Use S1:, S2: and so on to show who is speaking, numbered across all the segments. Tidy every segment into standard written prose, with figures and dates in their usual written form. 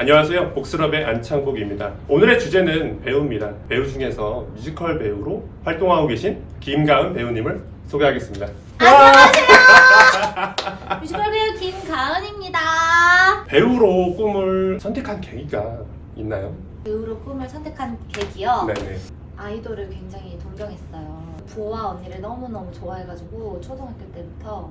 S1: 안녕하세요. 복스럽의 안창복입니다. 오늘의 주제는 배우입니다. 배우 중에서 뮤지컬 배우로 활동하고 계신 김가은 배우님을 소개하겠습니다.
S2: 안녕하세요. 뮤지컬 배우 김가은입니다.
S1: 배우로 꿈을 선택한 계기가 있나요?
S2: 배우로 꿈을 선택한 계기요.
S1: 네네.
S2: 아이돌을 굉장히 동경했어요. 보아 언니를 너무너무 좋아해가지고 초등학교 때부터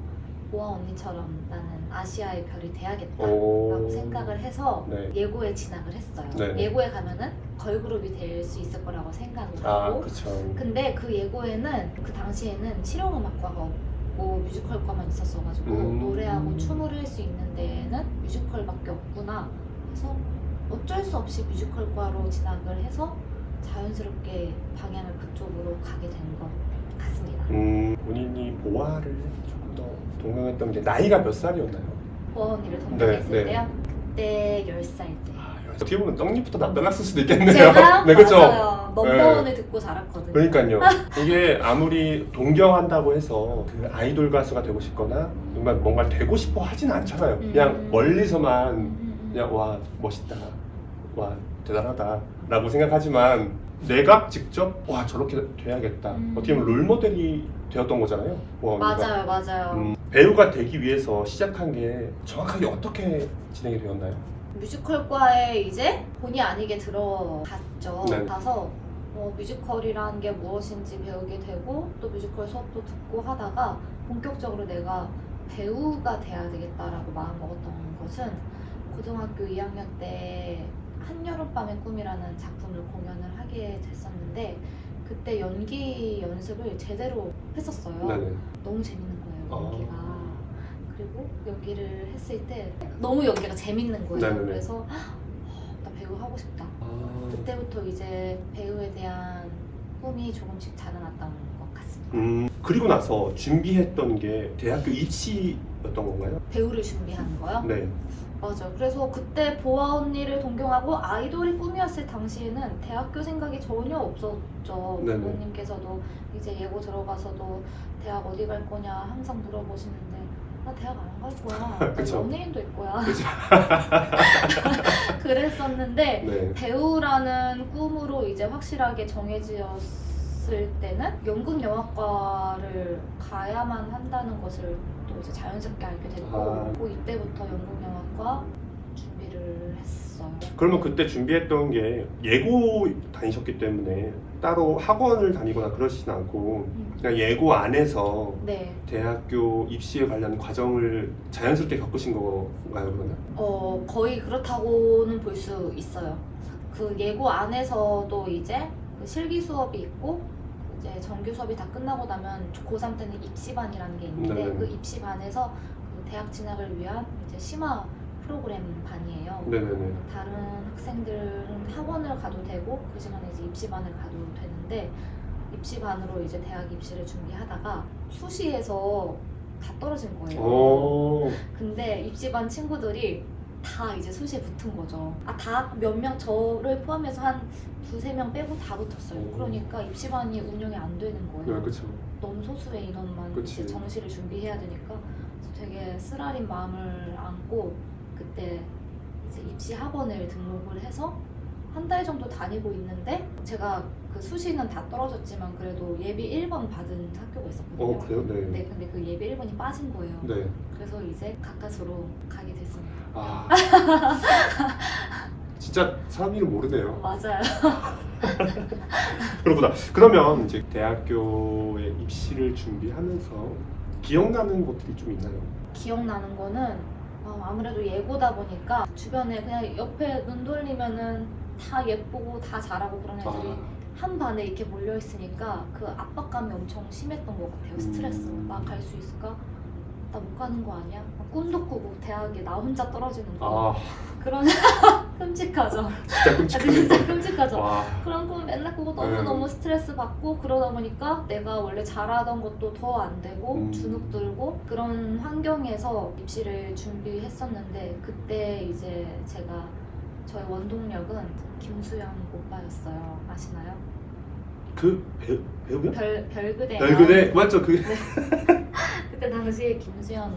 S2: 보아 언니처럼 나는 아시아의 별이 돼야겠다라고 생각을 해서
S1: 네.
S2: 예고에 진학을 했어요.
S1: 네네.
S2: 예고에 가면은 걸그룹이 될 수 있을 거라고 생각을
S1: 아,
S2: 하고
S1: 그쵸.
S2: 근데 그 예고에는 그 당시에는 실용음악과가 없고 뮤지컬과만 있었어가지고 노래하고 춤을 할 수 있는 데에는 뮤지컬밖에 없구나 해서 어쩔 수 없이 뮤지컬과로 진학을 해서 자연스럽게 방향을 그쪽으로 가게 된 것 같습니다.
S1: 본인이 보아를 조금 더 동경했던 게 나이가 몇 살이었나요?
S2: 보아 언니를 동경했을
S1: 네.
S2: 때요? 그때 10살 때.
S1: 어떻게 보면 떡잎부터 남달랐을 수도 있겠네요.
S2: 제가요?
S1: 네, 그렇죠.
S2: 맞아요. 넘버원을 듣고 자랐거든요.
S1: 그러니까요. 이게 아무리 동경한다고 해서 그 아이돌 가수가 되고 싶거나 정말 뭔가 되고 싶어 하진 않잖아요. 그냥 멀리서만 그냥 와 멋있다, 와 대단하다 라고 생각하지만 내가 직접 와 저렇게 돼야겠다. 어떻게 보면 롤모델이 되었던 거잖아요.
S2: 맞아요.
S1: 배우가 되기 위해서 시작한 게 정확하게 어떻게 진행이 되었나요?
S2: 뮤지컬과에 이제 본의 아니게 들어갔죠.
S1: 네.
S2: 가서 뮤지컬이라는 게 무엇인지 배우게 되고 또 뮤지컬 수업도 듣고 하다가 본격적으로 내가 배우가 돼야 되겠다라고 마음먹었던 것은 고등학교 2학년 때 한여름밤의 꿈이라는 작품을 공연을 하게 됐었는데 그때 연기 연습을 제대로 했었어요.
S1: 네네.
S2: 너무 재밌는 거예요, 연기가. 그리고 연기를 했을 때 너무 연기가 재밌는 거예요.
S1: 네네네.
S2: 그래서 나 배우 하고 싶다. 그때부터 이제 배우에 대한 꿈이 조금씩 자라났던 것 같습니다.
S1: 그리고 나서 준비했던 게 대학교 입시였던 건가요?
S2: 배우를 준비하는 거요?
S1: 네.
S2: 맞아요. 그래서 그때 보아 언니를 동경하고 아이돌이 꿈이었을 당시에는 대학교 생각이 전혀 없었죠.
S1: 네네.
S2: 부모님께서도 이제 예고 들어가서도 대학 어디 갈 거냐 항상 물어보시는데 나 대학 안 갈 거야. 나
S1: 그쵸.
S2: 연예인 될 거야.
S1: 그죠?
S2: 그랬었는데
S1: 네.
S2: 배우라는 꿈으로 이제 확실하게 정해졌을 때는 연극영화과를 가야만 한다는 것을 또 이제 자연스럽게 알게 됐고 이때부터 연극영화과 준비를 했어요.
S1: 그러면 그때 준비했던 게 예고 다니셨기 때문에 따로 학원을 다니거나 그러시진 않고 그냥 예고 안에서
S2: 네.
S1: 대학교 입시에 관련 과정을 자연스럽게 겪으신 건가요, 그러면?
S2: 거의 그렇다고는 볼 수 있어요. 그 예고 안에서도 이제 그 실기 수업이 있고 이제 정규 수업이 다 끝나고 나면 고3 때는 입시반이라는 게 있는데
S1: 네네.
S2: 그 입시반에서 그 대학 진학을 위한 이제 심화 프로그램 반이에요.
S1: 네네네.
S2: 다른 학생들은 학원을 가도 되고 그 시간에 이제 입시반을 가도 되는데 입시반으로 이제 대학 입시를 준비하다가 수시에서 다 떨어진 거예요. 근데 입시반 친구들이 다 이제 수시에 붙은 거죠. 다 몇 명 저를 포함해서 한 두세 명 빼고 다 붙었어요. 그러니까 입시반이 운영이 안 되는 거예요.
S1: 네, 그렇죠.
S2: 너무 소수의 인원만
S1: 그치.
S2: 이제 정시를 준비해야 되니까 그래서 되게 쓰라린 마음을 안고 그때 이제 입시 학원을 등록을 해서 한 달 정도 다니고 있는데 제가 그 수시는 다 떨어졌지만 그래도 예비 1번 받은 학교가 있었거든요.
S1: 그래요? 네.
S2: 네, 근데 그 예비 1번이 빠진 거예요.
S1: 네.
S2: 그래서 이제 가까스로 가게 됐습니다.
S1: 진짜 사람 이름 모르네요.
S2: 맞아요.
S1: 그렇구나. 그러면 이제 대학교에 입시를 준비하면서 기억나는 것들이 좀 있나요?
S2: 기억나는 거는 아무래도 예고다 보니까 주변에 그냥 옆에 눈 돌리면은 다 예쁘고 다 잘하고 그런 애들이 한 반에 이렇게 몰려 있으니까 그 압박감이 엄청 심했던 것 같아요. 스트레스. 나 갈 수 있을까? 나 못 가는 거 아니야? 꿈도 꾸고 대학에 나 혼자 떨어지는 거. 그런 끔찍하죠.
S1: 진짜 끔찍하네요.
S2: 진짜 끔찍하죠.
S1: 와.
S2: 그런 꿈 맨날 꾸고 너무너무 스트레스 받고 그러다 보니까 내가 원래 잘하던 것도 더 안 되고 주눅 들고 그런 환경에서 입시를 준비했었는데 그때 이제 제가 저의 원동력은 김수영 오빠였어요. 아시나요?
S1: 그 배우요?
S2: 별그대.
S1: 별그대 맞죠? 그
S2: 그때 당시에 김수현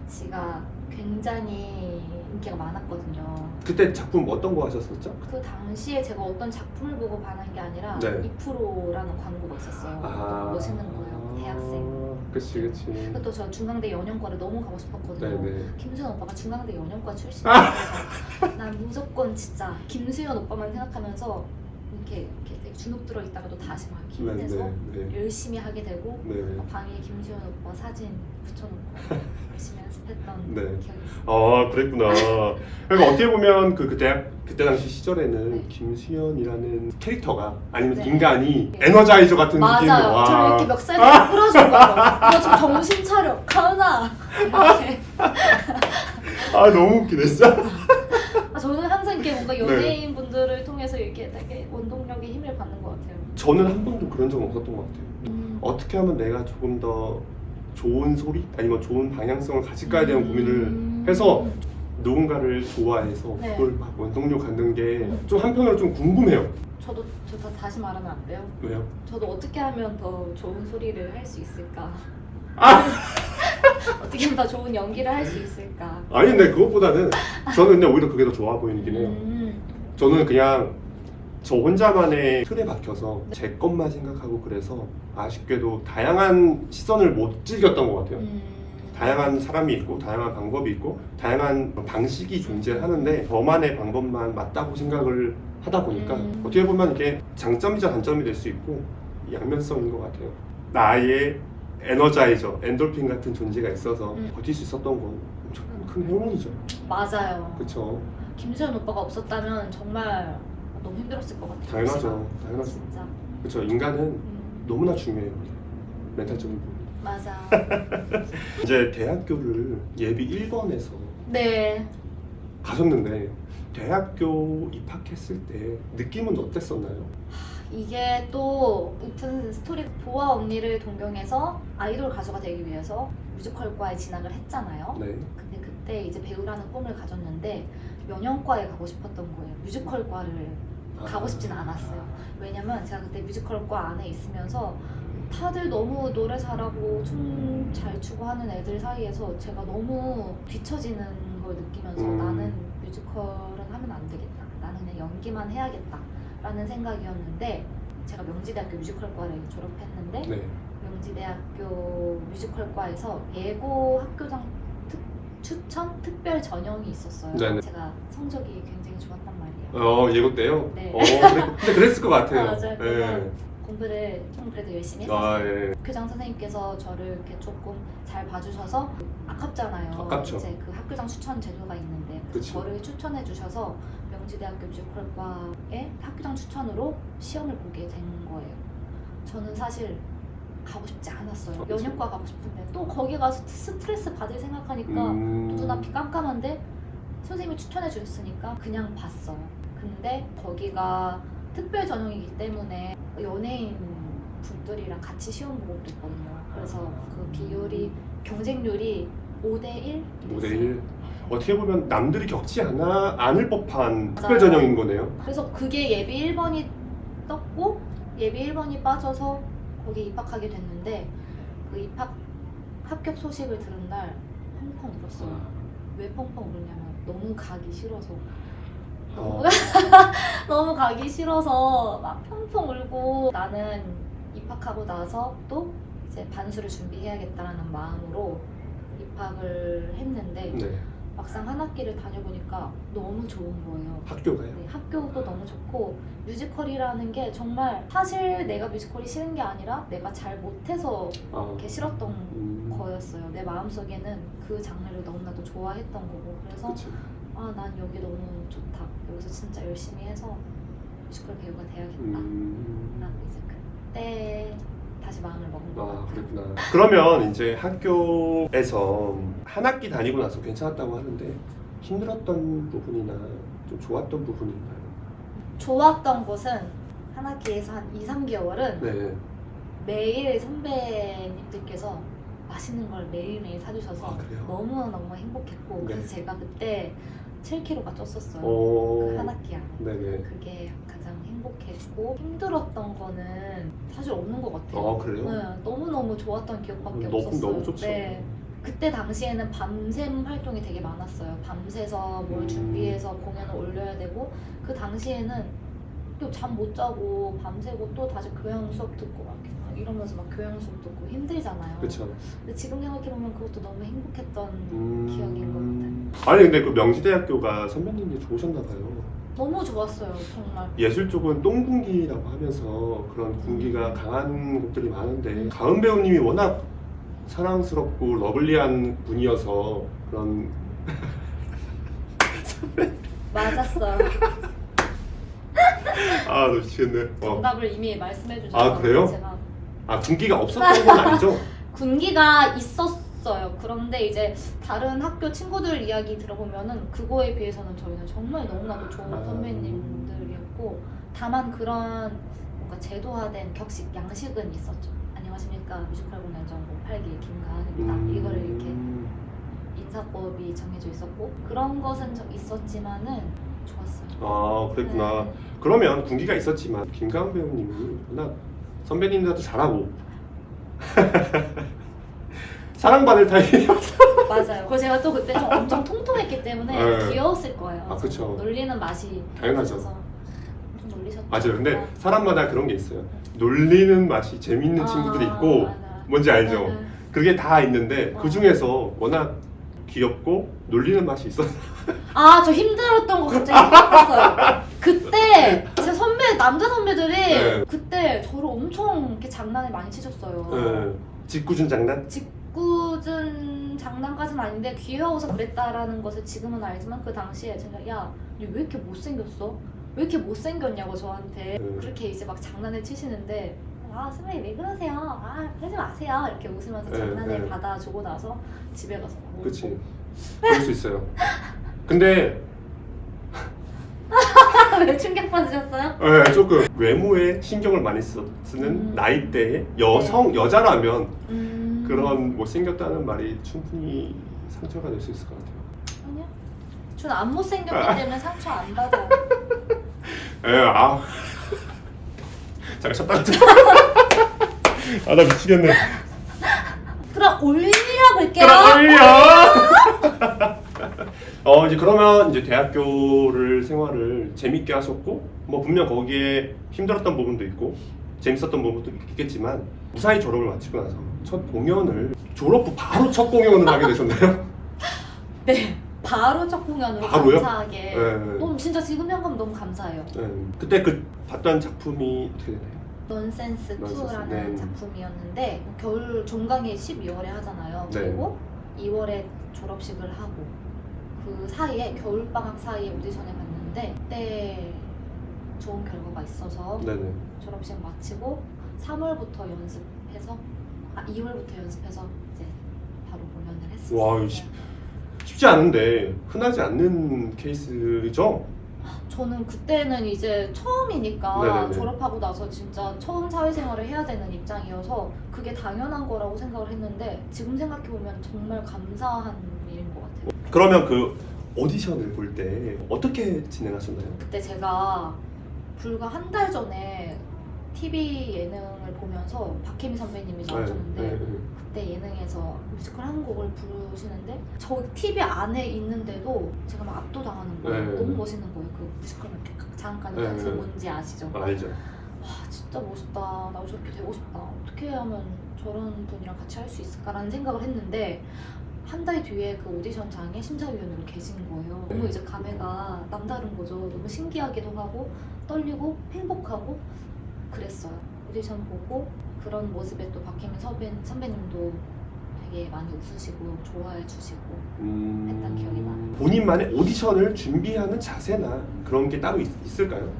S2: 씨가 굉장히 인기가 많았거든요.
S1: 그때 작품 어떤 거 하셨었죠?
S2: 그 당시에 제가 어떤 작품을 보고 반한 게 아니라
S1: 네.
S2: 2%라는 광고가 있었어요. 너무 멋있는 거예요. 대학생.
S1: 그치.
S2: 또 저 중앙대 연영과를 너무 가고 싶었거든요.
S1: 네네.
S2: 김수현 오빠가 중앙대 연영과 출신이라서 난 무조건 진짜 김수현 오빠만 생각하면서 이렇게 되게 주눅 들어 있다가도 다시 막 힘내서
S1: 네.
S2: 열심히 하게 되고
S1: 네.
S2: 방에 김수현 오빠 사진 붙여놓고 열심히 연습했던
S1: 네.
S2: 기억이 있어요.
S1: 그랬구나. 그러니까 어떻게 보면 그때 당시 시절에는
S2: 네.
S1: 김수현이라는 캐릭터가 아니면
S2: 네.
S1: 인간이
S2: 네.
S1: 에너자이저 같은 느낌으로
S2: 맞아요. 저를 이렇게 멱살에 끌어준 거예요. 너 지금 정신 차려. 가은아. 이렇게.
S1: 너무 웃기네 진짜.
S2: 저는 항상 이렇게 뭔가
S1: 네.
S2: 연예인 분들을 통해서 이렇게 되게 원동력의 힘을 받는 것 같아요.
S1: 저는 한 번도 그런 적은 없었던 것 같아요. 어떻게 하면 내가 조금 더 좋은 소리 아니면 좋은 방향성을 가질까에 대한 고민을 해서 누군가를 좋아해서
S2: 네.
S1: 그걸 막 원동력 갖는 게 좀 한편으로 좀 궁금해요.
S2: 저 다시 말하면 안 돼요?
S1: 왜요?
S2: 저도 어떻게 하면 더 좋은 소리를 할 수 있을까? 어떻게 하면 더 좋은 연기를 할 수 있을까?
S1: 아니 근데 그것보다는 저는 근데 오히려 그게 더 좋아 보이긴 해요. 저는 그냥 저 혼자만의 틀에 박혀서 제 것만 생각하고 그래서 아쉽게도 다양한 시선을 못 즐겼던 것 같아요. 다양한 사람이 있고 다양한 방법이 있고 다양한 방식이 존재하는데 저만의 방법만 맞다고 생각을 하다 보니까 어떻게 보면 이게 장점이자 단점이 될 수 있고 양면성인 것 같아요. 나의 에너자이저, 엔돌핀 같은 존재가 있어서 버틸 수 있었던 건 엄청난 큰 행운이죠.
S2: 맞아요.
S1: 그렇죠.
S2: 김수현 오빠가 없었다면 정말 너무 힘들었을 것 같아요.
S1: 당연하죠.
S2: 진짜.
S1: 그렇죠. 인간은 너무나 중요해요. 멘탈적인 부분.
S2: 맞아.
S1: 이제 대학교를 예비 1번에서
S2: 네.
S1: 가셨는데 대학교 입학했을 때 느낌은 어땠었나요?
S2: 이게 또 같은 스토리 보아 언니를 동경해서 아이돌 가수가 되기 위해서 뮤지컬과에 진학을 했잖아요.
S1: 네.
S2: 근데 그때 이제 배우라는 꿈을 가졌는데 연영과에 가고 싶었던 거예요. 뮤지컬과를 가고 싶진 않았어요. 왜냐면 제가 그때 뮤지컬과 안에 있으면서 다들 너무 노래 잘하고 춤 잘 추고 하는 애들 사이에서 제가 너무 뒤처지는 걸 느끼면서 나는 뮤지컬은 하면 안 되겠다. 나는 그냥 연기만 해야겠다. 라는 생각이었는데 제가 명지대학교 뮤지컬과를 졸업했는데
S1: 네.
S2: 명지대학교 뮤지컬과에서 예고 학교장 추천 특별 전형이 있었어요.
S1: 네네.
S2: 제가 성적이 굉장히 좋았단 말이에요.
S1: 예고 때요?
S2: 네.
S1: 근데 그랬을 것 같아요.
S2: 맞아요. 그래서
S1: 네.
S2: 공부를 좀 그래도 열심히 했었어요.
S1: 예.
S2: 학교장 선생님께서 저를 이렇게 조금 잘 봐주셔서 아깝잖아요.
S1: 아깝죠.
S2: 이제 그 학교장 추천 제도가 있는데
S1: 그치.
S2: 저를 추천해 주셔서 명지대학교 뮤지컬과의 학교장 추천으로 시험을 보게 된 거예요. 저는 사실 가고 싶지 않았어요.
S1: 그치.
S2: 연영과 가고 싶은데 또 거기 가서 스트레스 받을 생각하니까 또 눈앞이 깜깜한데 선생님이 추천해 주셨으니까 그냥 봤어요. 근데 거기가 특별 전형이기 때문에 연예인 분들이랑 같이 시험 보고 있거든요. 그래서 그 비율이 경쟁률이 5대1?
S1: 5대1. 어떻게 보면 남들이 겪지 않을 법한
S2: 맞아요.
S1: 특별 전형인 거네요.
S2: 그래서 그게 예비 1번이 떴고 예비 1번이 빠져서 거기 입학하게 됐는데 그 합격 소식을 들은 날 펑펑 울었어요. 왜 펑펑 울었냐면 너무 가기 싫어서 너무 가기 싫어서 막 펑펑 울고 나는 입학하고 나서 또 이제 반수를 준비해야겠다라는 마음으로 입학을 했는데
S1: 네.
S2: 막상 한 학기를 다녀보니까 너무 좋은 거예요.
S1: 학교가요?
S2: 네, 학교도 너무 좋고 뮤지컬이라는 게 정말 사실 내가 뮤지컬이 싫은 게 아니라 내가 잘 못해서 이렇게 싫었던 거였어요. 내 마음속에는 그 장르를 너무나도 좋아했던 거고 그래서
S1: 그치.
S2: 난 여기 너무 좋다. 여기서 진짜 열심히 해서 뮤지컬 배우가 돼야겠다. 라고 이제 그때 다시 마음을 먹은 것 같아요.
S1: 그랬구나. 그러면 이제 학교에서 한 학기 다니고 나서 괜찮았다고 하는데 힘들었던 부분이나 좀 좋았던 부분이 있나요?
S2: 좋았던 곳은 한 학기에서 한 2, 3개월은
S1: 네.
S2: 매일 선배님들께서 맛있는 걸 매일매일 사주셔서
S1: 그래요?
S2: 너무너무 행복했고
S1: 네.
S2: 그래서 제가 그때 7kg가 쪘었어요.
S1: 그
S2: 그 한 학기 안에.
S1: 네네.
S2: 그게 가장 행복했고 힘들었던 거는 사실 없는 것 같아요.
S1: 그래요?
S2: 네, 너무너무 좋았던 기억밖에
S1: 너무
S2: 없었어요.
S1: 좋죠.
S2: 네. 그때 당시에는 밤샘 활동이 되게 많았어요. 밤새서 뭘 준비해서 공연을 올려야 되고 그 당시에는 또 잠 못 자고 밤새고 또 다시 교양 수업 듣고 막 이러면서 막 교양 수업 듣고 힘들잖아요.
S1: 그렇죠.
S2: 근데 지금 생각해보면 그것도 너무 행복했던 기억인 것 같아요.
S1: 아니 근데 그 명지대학교가 선배님이 좋으셨나 봐요.
S2: 너무 좋았어요, 정말.
S1: 예술 쪽은 똥군기라고 하면서 그런 군기가 강한 곡들이 많은데 가은 배우님이 워낙 사랑스럽고 러블리한 분이어서 그런
S2: 맞았어요.
S1: 아 미치겠네.
S2: 정답을 이미 말씀해 주셔서
S1: 아, 그래요?
S2: 제가
S1: 군기가 없었던 건 아니죠?
S2: 군기가 있었어요. 그런데 이제 다른 학교 친구들 이야기 들어보면은 그거에 비해서는 저희는 정말 너무나도 좋은 선배님들이었고 다만 그런 뭔가 제도화된 격식, 양식은 있었죠. 안녕하십니까, 뮤지컬 공연 전공 8기 김가은입니다. 이거를 이렇게 인사법이 정해져 있었고 그런 것은 좀 있었지만은 좋았어요.
S1: 아 그랬구나.
S2: 네.
S1: 그러면 군기가 있었지만 김가은 배우님이 워낙 선배님들도 잘하고 사랑받을 타입이어서
S2: 맞아요. 그리고 제가 또 그때 좀 엄청 통통했기 때문에
S1: 네.
S2: 귀여웠을 거예요.
S1: 아, 그쵸.
S2: 놀리는 맛이
S1: 당연하죠.
S2: 있어서 엄청 놀리셨죠.
S1: 맞아요. 근데 사람마다 그런 게 있어요. 놀리는 맛이 재밌는 친구들이 있고
S2: 맞아.
S1: 뭔지 알죠?
S2: 네.
S1: 그게 다 있는데
S2: 어.
S1: 그 중에서 워낙 귀엽고 놀리는 맛이 있어서
S2: 아, 저 힘들었던 거 갑자기 생각났어요. 그때 제 선배 남자 선배들이
S1: 네.
S2: 그때 저를 엄청 이렇게 장난을 많이 치셨어요.
S1: 네. 짓궂은 장난?
S2: 짓궂은 장난까지는 아닌데 귀여워서 그랬다라는 것을 지금은 알지만 그 당시에 제가 야, 너 왜 이렇게 못생겼어? 왜 이렇게 못생겼냐고 저한테 그렇게 이제 막 장난을 치시는데 아, 선배님 왜 그러세요? 아, 그러지 마세요. 이렇게 웃으면서
S1: 네,
S2: 장난을
S1: 네.
S2: 받아주고 나서 집에 가서 울고.
S1: 그치. 그럴 수 있어요. 근데
S2: 왜 충격 받으셨어요?
S1: 네, 조금 외모에 신경을 많이 쓰는 나이대의 여자라면 그런 못생겼다는 말이 충분히 상처가 될 수 있을 것 같아요.
S2: 아니요. 전 안 못생겼기 때문에 상처 안 받아요.
S1: 아. 잠깐 쉬었다 가자. 아, 나 미치겠네.
S2: 그럼 올려볼게요.
S1: 이제 그러면 이제 대학교를 생활을 재밌게 하셨고 뭐 분명 거기에 힘들었던 부분도 있고 재밌었던 부분도 있겠지만 무사히 졸업을 마치고 나서 첫 공연을 졸업 후 바로 첫 공연을 하게 되셨나요?
S2: 네. 바로 첫 공연으로
S1: 바로요?
S2: 감사하게.
S1: 네.
S2: 너무 진짜 지금 생각하면 너무 감사해요.
S1: 네. 그때 그 봤던 작품이 어떻게 되나요?
S2: 넌센스
S1: 넌센스,
S2: 2라는
S1: 네.
S2: 작품이었는데 겨울 종강이 12월에 하잖아요.
S1: 네.
S2: 그리고 2월에 졸업식을 하고 그 사이에 겨울방학 사이에 오디션을 봤는데 그때 좋은 결과가 있어서
S1: 네네.
S2: 졸업식 마치고 3월부터 연습해서 2월부터 연습해서 이제 바로 공연을 했었어요.
S1: 와, 이거 쉽지 않은데 흔하지 않는 케이스죠?
S2: 저는 그때는 이제 처음이니까
S1: 네네네.
S2: 졸업하고 나서 진짜 처음 사회생활을 해야 되는 입장이어서 그게 당연한 거라고 생각을 했는데 지금 생각해보면 정말 감사한 일인 것 같아요.
S1: 그러면 그 오디션을 볼 때 어떻게 진행하셨나요?
S2: 그때 제가 불과 한 달 전에 TV 예능을 보면서 박혜미 선배님이 나오셨는데 그때 예능에서 뮤지컬 한 곡을 부르시는데 저 TV 안에 있는데도 제가 막 압도당하는 거예요.
S1: 네.
S2: 너무 멋있는 거예요. 그 뮤지컬 이렇게 잠깐
S1: 네.
S2: 같이 뭔지 아시죠?
S1: 알죠.
S2: 와, 진짜 멋있다. 나도 저렇게 되고 싶다. 어떻게 하면 저런 분이랑 같이 할 수 있을까라는 생각을 했는데 한 달 뒤에 그 오디션장에 심사위원으로 계신 거예요. 너무 이제 감회가 남다른 거죠. 너무 신기하기도 하고 떨리고 행복하고 그랬어요. 오디션 보고 그런 모습에 또 박혜민 선배님도 되게 많이 웃으시고 좋아해 주시고 했던 기억이 나요.
S1: 본인만의 오디션을 준비하는 자세나 그런 게 따로 있을까요?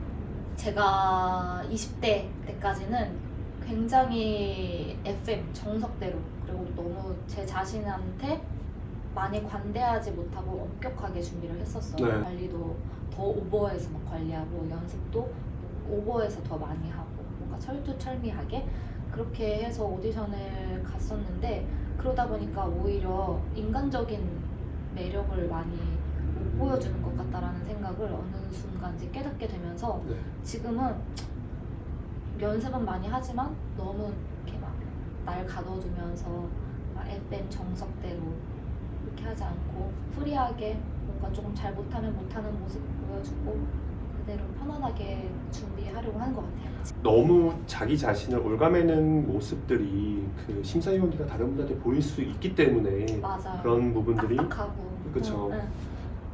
S2: 제가 20대 때까지는 굉장히 FM 정석대로 그리고 너무 제 자신한테 많이 관대하지 못하고 엄격하게 준비를 했었어요.
S1: 네.
S2: 관리도 더 오버해서 막 관리하고 연습도 오버해서 더 많이 하고 뭔가 철두철미하게 그렇게 해서 오디션을 갔었는데 그러다 보니까 오히려 인간적인 매력을 많이 못 보여주는 것 같다라는 생각을 어느 순간 이제 깨닫게 되면서
S1: 네.
S2: 지금은 연습은 많이 하지만 너무 이렇게 막 날 가둬두면서 막 FM 정석대로 그렇게 하지 않고 프리하게 뭔가 조금 잘 못하는 모습 보여주고 그대로 편안하게 준비하려고 하는 것 같아요.
S1: 너무 자기 자신을 올가매는 모습들이 그 심사위원들과 다른 분들한테 보일 수 있기 때문에
S2: 맞아요.
S1: 그런 부분들이
S2: 딱딱하고.
S1: 그쵸.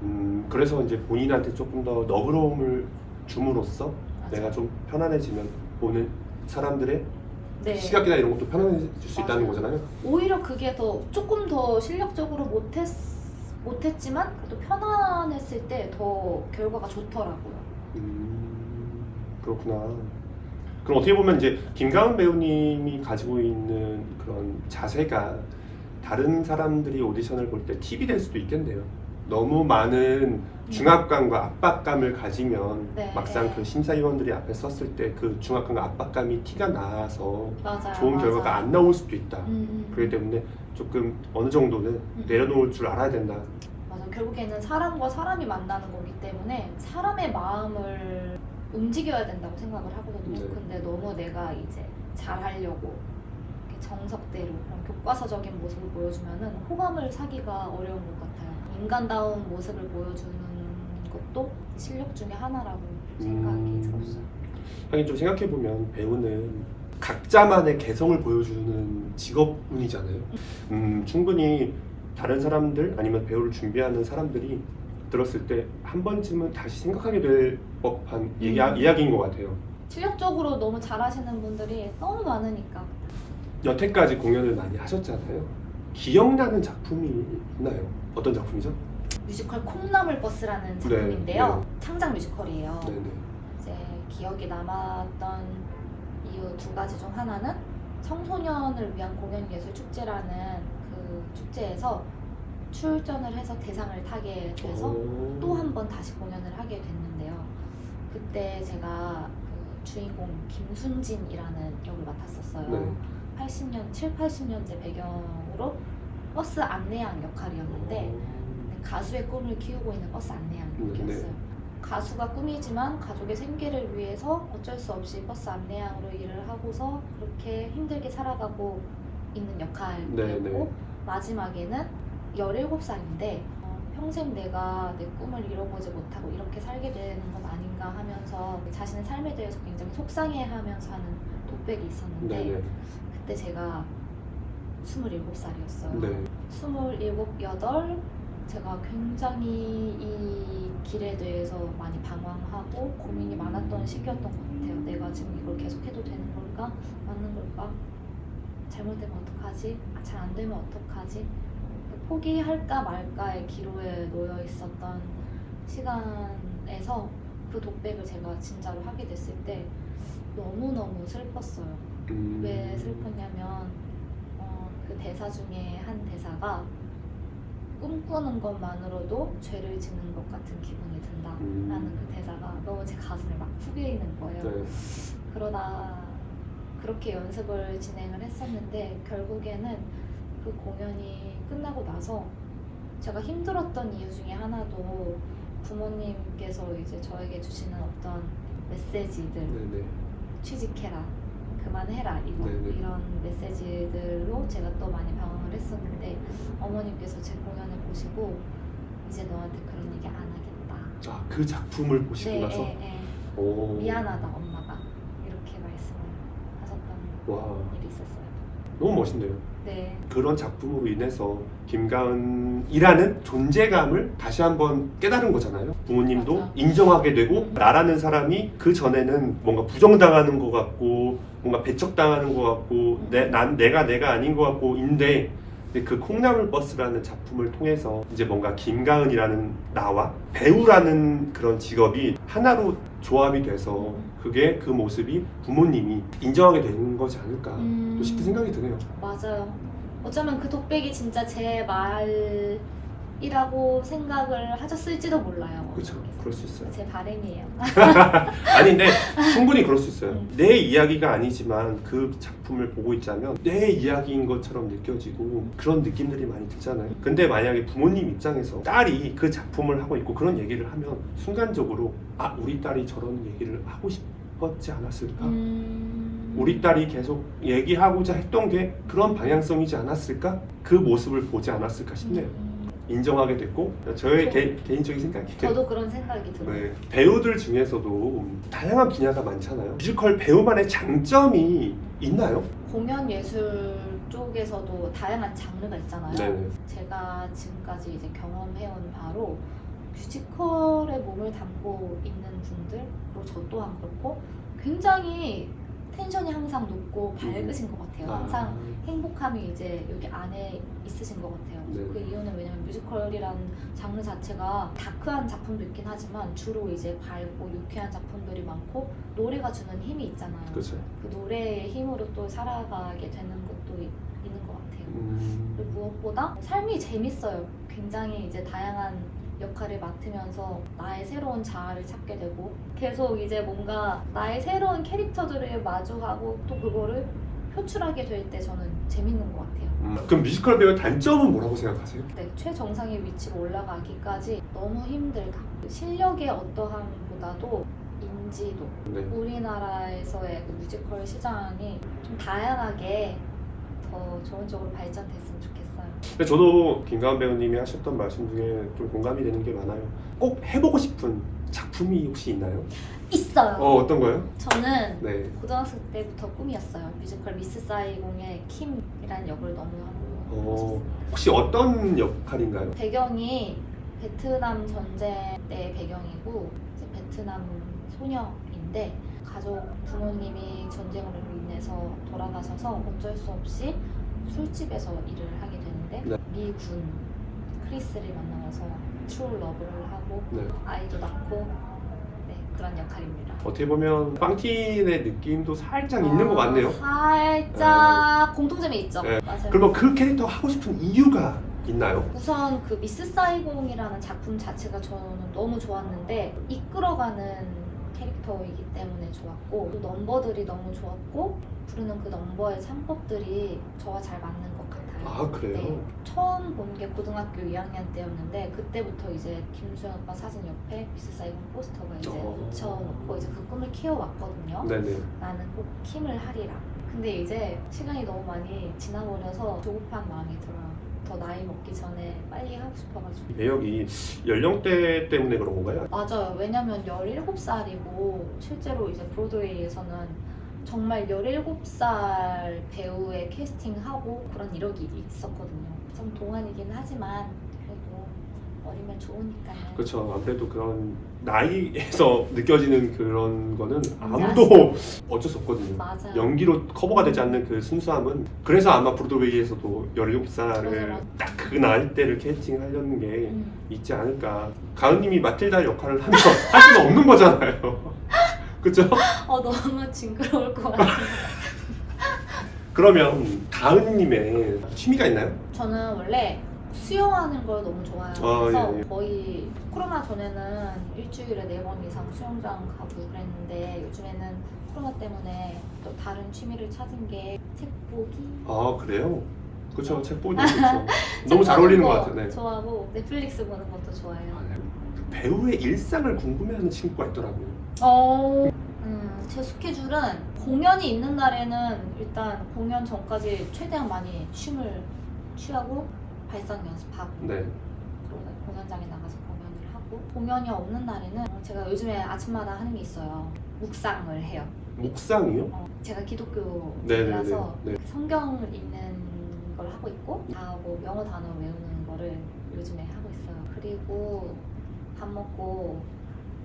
S2: 응.
S1: 그래서 이제 본인한테 조금 더 너그러움을 줌으로써
S2: 맞아요.
S1: 내가 좀 편안해지면 보는 사람들의
S2: 네.
S1: 시각이나 이런 것도 편안해질 수 있다는
S2: 맞아요.
S1: 거잖아요.
S2: 오히려 그게 조금 더 실력적으로 못했지만 그래도 편안했을 때 더 결과가 좋더라고요.
S1: 그렇구나. 그럼 어떻게 보면 이제 김가은 배우님이 가지고 있는 그런 자세가 다른 사람들이 오디션을 볼 때 팁이 될 수도 있겠네요. 너무 많은 중압감과 압박감을 가지면
S2: 네.
S1: 막상 그 심사위원들이 앞에 섰을 때 그 중압감과 압박감이 티가 나서
S2: 맞아요.
S1: 좋은
S2: 맞아요.
S1: 결과가 안 나올 수도 있다.
S2: 음.
S1: 그렇기 때문에 조금 어느 정도는 내려놓을 줄 알아야 된다.
S2: 맞아. 결국에는 사람과 사람이 만나는 거기 때문에 사람의 마음을 움직여야 된다고 생각을 하거든요.
S1: 네.
S2: 근데 너무 내가 이제 잘하려고 이렇게 정석대로 그런 교과서적인 모습을 보여주면은 호감을 사기가 어려운 것 같아요. 인간다운 모습을 보여주는 것도 실력 중에 하나라고 생각이 들었어요.
S1: 하긴 좀 생각해보면 배우는 각자만의 개성을 보여주는 직업군이잖아요. 충분히 다른 사람들 아니면 배우를 준비하는 사람들이 들었을 때 한 번쯤은 다시 생각하게 될 법한 이야기인 것 같아요.
S2: 실력적으로 너무 잘하시는 분들이 너무 많으니까.
S1: 여태까지 공연을 많이 하셨잖아요. 기억나는 작품이 있나요? 어떤 작품이죠?
S2: 뮤지컬 콩나물 버스라는 작품인데요.
S1: 네.
S2: 창작 뮤지컬이에요.
S1: 네네.
S2: 이제 기억이 남았던 이유 두 가지 중 하나는 청소년을 위한 공연예술 축제라는 그 축제에서 출전을 해서 대상을 타게 돼서 또 한 번 다시 공연을 하게 됐는데요. 그때 제가 그 주인공 김순진이라는 역을 맡았었어요.
S1: 네.
S2: 7, 80년대 배경으로 버스 안내양 역할이었는데 가수의 꿈을 키우고 있는 버스 안내양 역이었어요. 가수가 꿈이지만 가족의 생계를 위해서 어쩔 수 없이 버스 안내양으로 일을 하고서 그렇게 힘들게 살아가고 있는 역할이었고
S1: 네네.
S2: 마지막에는 17살인데 평생 내가 내 꿈을 이뤄보지 못하고 이렇게 살게 되는 건 아닌가 하면서 자신의 삶에 대해서 굉장히 속상해하면서 하는 독백이 있었는데
S1: 네네.
S2: 그때 제가 27살이었어요.
S1: 네.
S2: 27, 8 제가 굉장히 이 길에 대해서 많이 방황하고 고민이 많았던 시기였던 것 같아요. 내가 지금 이걸 계속해도 되는 걸까? 맞는 걸까? 잘못되면 어떡하지? 잘 안 되면 어떡하지? 포기할까 말까의 기로에 놓여 있었던 시간에서 그 독백을 제가 진짜로 하게 됐을 때 너무너무 슬펐어요. 왜 슬펐냐면 그 대사 중에 한 대사가 꿈꾸는 것만으로도 죄를 짓는 것 같은 기분이 든다라는 그 대사가 너무 제 가슴을 막 후벼이는 거예요.
S1: 네.
S2: 그러다 그렇게 연습을 진행을 했었는데 결국에는 그 공연이 끝나고 나서 제가 힘들었던 이유 중에 하나도 부모님께서 이제 저에게 주시는 어떤 메시지들
S1: 네네.
S2: 취직해라 그만해라
S1: 네네.
S2: 이런 메시지들로 제가 또 많이 방황을 했었는데 어머님께서 제 공연을 보시고 이제 너한테 그런 얘기 안 하겠다.
S1: 아, 그 작품을 보시고 나서
S2: 네.
S1: 오.
S2: 미안하다 엄마가 이렇게 말씀을 하셨던
S1: 와,
S2: 일이 있었어요.
S1: 너무 멋있네요.
S2: 네.
S1: 그런 작품으로 인해서 김가은이라는 존재감을 다시 한번 깨달은 거잖아요. 부모님도
S2: 맞아.
S1: 인정하게 되고 나라는 사람이 그 전에는 뭔가 부정당하는 것 같고 뭔가 배척당하는 것 같고 내가 아닌 것 같고인데 그 콩나물 버스라는 작품을 통해서 이제 뭔가 김가은이라는 나와 배우라는 그런 직업이 하나로 조합이 돼서 그게 그 모습이 부모님이 인정하게 되는 거지 않을까 또 싶은 생각이 드네요.
S2: 맞아요. 어쩌면 그 독백이 진짜 제 말이라고 생각을 하셨을지도 몰라요.
S1: 그렇죠. 그럴 수 있어요.
S2: 제 바람이에요.
S1: 아니 근데 충분히 그럴 수 있어요. 내 이야기가 아니지만 그 작품을 보고 있자면 내 이야기인 것처럼 느껴지고 그런 느낌들이 많이 들잖아요. 근데 만약에 부모님 입장에서 딸이 그 작품을 하고 있고 그런 얘기를 하면 순간적으로 아 우리 딸이 저런 얘기를 하고 싶었지 않았을까? 우리 딸이 계속 얘기하고자 했던 게 그런 방향성이지 않았을까? 그 모습을 보지 않았을까 싶네요. 인정하게 됐고 저의 개인적인 생각이에요.
S2: 저도 그런 생각이 들어요.
S1: 네. 배우들 중에서도 다양한 분야가 많잖아요. 뮤지컬 배우만의 장점이 있나요?
S2: 공연 예술 쪽에서도 다양한 장르가 있잖아요.
S1: 네.
S2: 제가 지금까지 이제 경험해온 바로 뮤지컬에 몸을 담고 있는 분들, 그리고 저 또한 그렇고 굉장히 텐션이 항상 높고 밝으신 것 같아요. 항상 행복함이 이제 여기 안에 있으신 것 같아요.
S1: 네.
S2: 그 이유는 왜냐면 뮤지컬이라는 장르 자체가 다크한 작품도 있긴 하지만 주로 이제 밝고 유쾌한 작품들이 많고 노래가 주는 힘이 있잖아요.
S1: 그렇죠.
S2: 그 노래의 힘으로 또 살아가게 되는 것도 있는 것 같아요. 그리고 무엇보다 삶이 재밌어요. 굉장히 이제 다양한 역할을 맡으면서 나의 새로운 자아를 찾게 되고 계속 이제 뭔가 나의 새로운 캐릭터들을 마주하고 또 그거를 표출하게 될 때 저는 재밌는 것 같아요.
S1: 그럼 뮤지컬 배우의 단점은 뭐라고 생각하세요?
S2: 네, 최정상의 위치로 올라가기까지 너무 힘들다. 실력의 어떠함보다도 인지도.
S1: 네.
S2: 우리나라에서의 그 뮤지컬 시장이 좀 다양하게 더 좋은 쪽으로 발전됐으면 좋겠어요.
S1: 근데 저도 김가은 배우님이 하셨던 말씀 중에 좀 공감이 되는 게 많아요. 꼭 해보고 싶은 작품이 혹시 있나요?
S2: 있어요.
S1: 어떤 거요?
S2: 저는
S1: 네.
S2: 고등학생 때부터 꿈이었어요. 뮤지컬 미스 사이공의 킴이라는 역을 너무 하고 싶었어요.
S1: 혹시 어떤 역할인가요?
S2: 배경이 베트남 전쟁 때 배경이고 이제 베트남 소녀인데 가족 부모님이 전쟁으로 인해서 돌아가셔서 어쩔 수 없이 술집에서 일을 하게 되는데
S1: 네.
S2: 미군 크리스를 만나서 트루 러브를 하고
S1: 네.
S2: 아이도 낳고 네, 그런 역할입니다.
S1: 어떻게 보면 빵틴의 느낌도 살짝 있는 것 같네요.
S2: 살짝 공통점이 있죠.
S1: 네.
S2: 맞아요.
S1: 그러면 그 캐릭터 하고 싶은 이유가 있나요?
S2: 우선 그 미스 사이공이라는 작품 자체가 저는 너무 좋았는데 이끌어가는 캐릭터이기 때문에 좋았고 또 넘버들이 너무 좋았고 부르는 그 넘버의 창법들이 저와 잘 맞는 것 같아요.
S1: 아, 그래요?
S2: 네. 처음 본 게 고등학교 2학년 때였는데 그때부터 이제 김수현 오빠 사진 옆에 미스 사이공 포스터가 이제 붙여놓고 이제 그 꿈을 키워왔거든요.
S1: 네네.
S2: 나는 꼭 킴을 하리라. 근데 이제 시간이 너무 많이 지나버려서 조급한 마음이 들어요. 더 나이 먹기 전에 빨리 하고 싶어가지고.
S1: 배역이 연령대 때문에 그런 건가요?
S2: 맞아요. 왜냐면 17살이고 실제로 이제 브로드웨이에서는 정말 17살 배우의 캐스팅하고 그런 이력이 있었거든요. 좀 동안이긴 하지만 그래도 어리면 좋으니까요.
S1: 그렇죠. 아무래도 그런 나이에서 느껴지는 그런 거는 아무도 어쩔 수 없거든요.
S2: 맞아요.
S1: 연기로 커버가 되지 않는 그 순수함은 그래서 아마 브로드웨이에서도 17살을
S2: 맞아.
S1: 딱 그 나이대를 캐스팅하려는 게 있지 않을까. 가은님이 마틸다 역할을 하면 할 수는 없는 거잖아요. 그렇죠?
S2: 너무 징그러울 것 같아요.
S1: 그러면 가은님의 취미가 있나요?
S2: 저는 원래 수영하는 걸 너무 좋아해요. 그래서
S1: 예.
S2: 거의 코로나 전에는 일주일에 4번 이상 수영장 가고 그랬는데 요즘에는 코로나 때문에 또 다른 취미를 찾은 게 책 보기.
S1: 아, 그래요? 그렇죠. 책 보기 좋죠. 너무 잘 어울리는 것 같아요. 네.
S2: 좋아하고 넷플릭스 보는 것도 좋아해요.
S1: 아, 네. 배우의 일상을 궁금해하는 친구가 있더라고요.
S2: 제 스케줄은 공연이 있는 날에는 일단 공연 전까지 최대한 많이 춤을 취하고 발성 연습하고
S1: 네.
S2: 그러고 공연장에 나가서 공연을 하고 공연이 없는 날에는 제가 요즘에 아침마다 하는 게 있어요. 묵상을 해요.
S1: 묵상이요?
S2: 제가 기독교라서
S1: 네네네.
S2: 성경을 읽는 걸 하고 있고 뭐 영어 단어 외우는 거를 요즘에 하고 있어요. 그리고 밥 먹고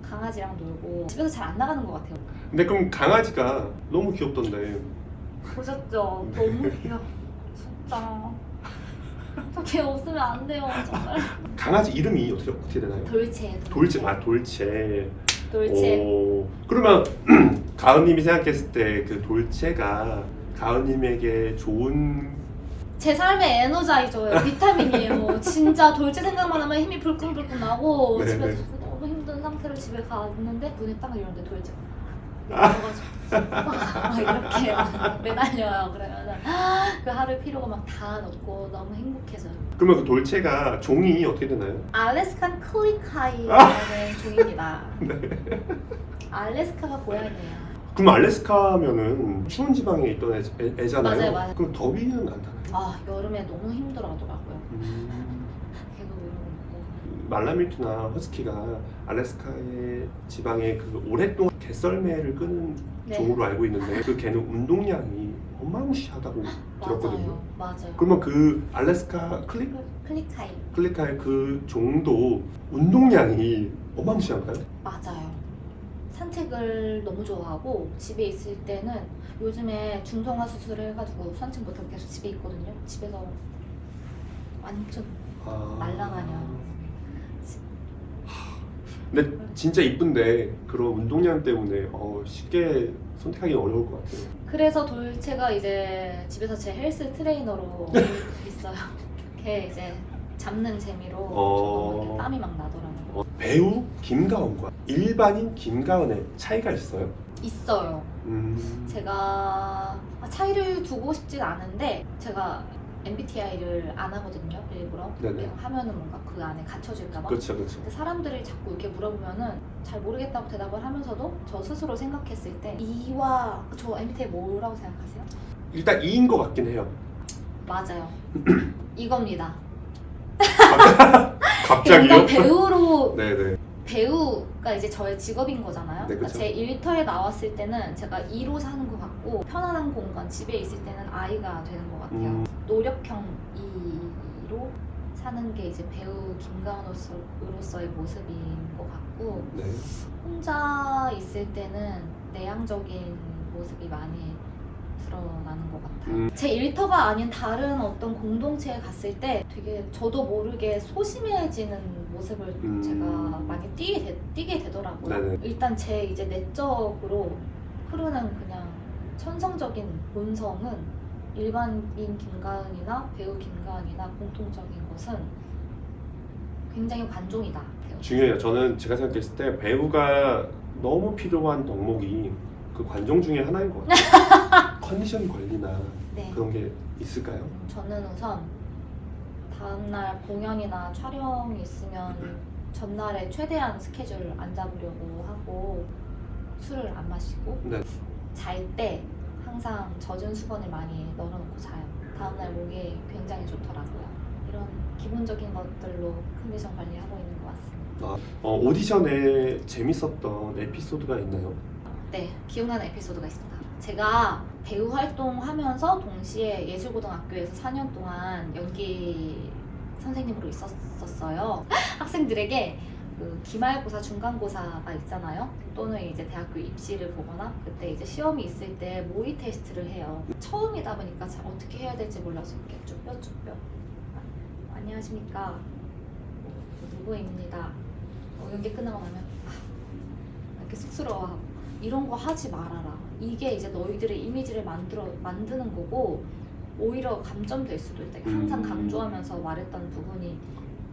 S2: 강아지랑 놀고 집에서 잘 안 나가는 것 같아요.
S1: 근데 그럼 강아지가 너무 귀엽던데.
S2: 보셨죠? 너무 귀여워. 진짜. 저걔 없으면 안 돼요. 정말.
S1: 강아지 이름이 어떻게 되나요?
S2: 돌체.
S1: 돌체.
S2: 돌체.
S1: 오. 그러면 가은님이 생각했을 때 그 돌체가 가은님에게 좋은
S2: 제 삶의 에너자이저예요. 비타민이에요. 진짜 돌체 생각만 하면 힘이 불끈불끈 나고
S1: 네네.
S2: 집에 너무 힘든 상태로 집에 갔는데 문에 딱 열었는데 돌체가 막 이렇게 막 매달려요. 그러면은 그 하루 피로가 막 다 녹고 너무 행복해져요.
S1: 그러면 그 돌체가 종이 어떻게 되나요?
S2: 알래스칸 클리카이라는 종입니다.
S1: 네.
S2: 알래스카가 고향이에요.
S1: 그럼 알래스카면은 추운 지방에 있던 애잖아요.
S2: 맞아요, 맞아요.
S1: 그럼 더위는 안 타나요?
S2: 아 여름에 너무 힘들어하더라고요. 계속 이러고
S1: 말라뮤트나 허스키가 알래스카의 지방에 그 오랫동안 개썰매를 끄는
S2: 네.
S1: 종으로 알고 있는데 그 개는 운동량이 어마무시하다고 들었거든요.
S2: 맞아요.
S1: 그러면 그 알래스카
S2: 클리카이
S1: 클리카의 그 종도 운동량이 어마무시한가요?
S2: 맞아요. 산책을 너무 좋아하고 집에 있을 때는 요즘에 중성화 수술을 해가지고 산책 못하고 계속 집에 있거든요. 집에서 완전 말랑하냐.
S1: 근데 진짜 이쁜데 그런 운동량 때문에 쉽게 선택하기 어려울 것 같아요.
S2: 그래서 돌체가 이제 집에서 제 헬스 트레이너로 있어요. 걔 이제 잡는 재미로 저도 이렇게 땀이 막 나더라고요.
S1: 배우 김가은과 일반인 김가은의 차이가 있어요?
S2: 있어요. 제가 차이를 두고 싶진 않은데 제가 MBTI를 안 하거든요. 일부러.
S1: 네네.
S2: 하면은 뭔가 그 안에 갇혀질까 봐.
S1: 그렇죠, 그렇죠.
S2: 근데 사람들이 자꾸 이렇게 물어보면은 잘 모르겠다고 대답을 하면서도 저 스스로 생각했을 때 E와 저 MBTI 뭐라고 생각하세요?
S1: 일단 2인 것 같긴 해요.
S2: 맞아요. 이겁니다.
S1: 갑자기요?
S2: 일단 배우로
S1: 네네.
S2: 배우가 이제 저의 직업인 거잖아요.
S1: 네,
S2: 그러니까
S1: 그쵸.
S2: 제 일터에 나왔을 때는 제가 E로 사는 것 같고 편안한 공간 집에 있을 때는 I가 되는 것 같아요. 노력형 E로 사는 게 이제 배우 김가은으로서의 모습인 것 같고
S1: 네.
S2: 혼자 있을 때는 내향적인 모습이 많이 드러나는 것 같아요. 제 일터가 아닌 다른 어떤 공동체에 갔을 때 되게 저도 모르게 소심해지는 모습을 제가 많이 띄게 되더라고요.
S1: 네네.
S2: 일단 제 이제 내적으로 흐르는 그냥 천성적인 본성은 일반인 김가은이나 배우 김가은이나 공통적인 것은 굉장히 관종이다.
S1: 중요해요. 저는 제가 생각했을 때 배우가 너무 필요한 덕목이 그 관종 중에 하나인 것 같아요. 컨디션 관리나
S2: 네.
S1: 그런 게 있을까요?
S2: 저는 우선 다음날 공연이나 촬영이 있으면 전날에 최대한 스케줄 안 잡으려고 하고 술을 안 마시고
S1: 네.
S2: 잘 때 항상 젖은 수건을 많이 널어놓고 자요. 다음날 목이 굉장히 좋더라고요. 이런 기본적인 것들로 컨디션 관리하고 있는 것 같습니다.
S1: 오디션에 재밌었던 에피소드가 있나요?
S2: 네, 기억나는 에피소드가 있습니다. 제가 배우 활동하면서 동시에 예술고등학교에서 4년 동안 연기 선생님으로 있었어요. 학생들에게 그 기말고사, 중간고사가 있잖아요. 또는 이제 대학교 입시를 보거나 그때 이제 시험이 있을 때 모의 테스트를 해요. 처음이다 보니까 잘 어떻게 해야 될지 몰라서 이렇게 쭈뼛쭈뼛 안녕하십니까 누구입니다. 연기 끝나고 나면 이렇게 쑥스러워하고 이런 거 하지 말아라. 이게 이제 너희들의 이미지를 만드는 거고 오히려 감점될 수도 있다. 항상 강조하면서 말했던 부분이